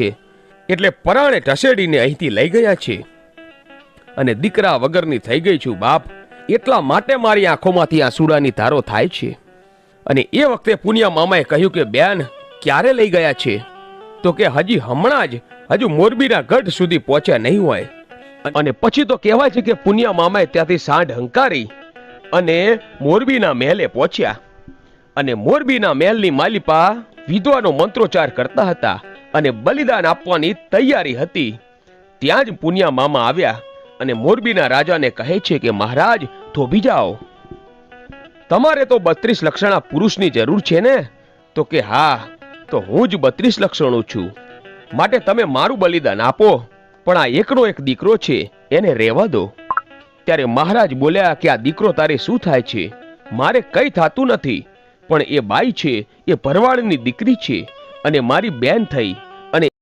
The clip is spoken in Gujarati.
છે એટલે પરાણે ઢસેડીને અહીંથી લઈ ગયા છે અને દીકરા વગરની થઈ ગઈ છું બાપ, એટલા માટે મારી આંખોમાંથી આંસુડાની ધારો થાય છે. અને એ વખતે પુનિયા મામાએ કહ્યું કે બેન ક્યારે લઈ ગયા છે? તો કે હજી હમણાં જ, હજુ મોરબીના ગઢ સુધી પહોંચ્યા નહીં હોય. અને પછી તો કહેવાય છે કે પુનિયા મામાએ ત્યાંથી સાંઢ હંકારી અને મોરબીના મહેલે પહોંચ્યા. અને મોરબીના મહેલની માલિપા વિધવાનો મંત્રોચ્ચાર કરતા હતા અને બલિદાન આપવાની તૈયારી હતી. ત્યાં જ પુનિયા મામા આવ્યા અને મોરબીના રાજાને કહે છે કે મહારાજ થોભી જાઓ, તમારે તો 32 લક્ષણા પુરુષની જરૂર છે ને? તો કે હા, તો હું જ 32 લક્ષણો છું, માટે તમે મારું બલિદાન આપો, પણ આ એકનો એક દીકરો છે એને રહેવા દો. ત્યારે મહારાજ બોલ્યા કે આ દીકરો તારે શું થાય છે? મારે કઈ થાતું નથી, પણ એ બાઈ છે, એ ભરવાડની દીકરી છે અને મારી બેન થઈ, અને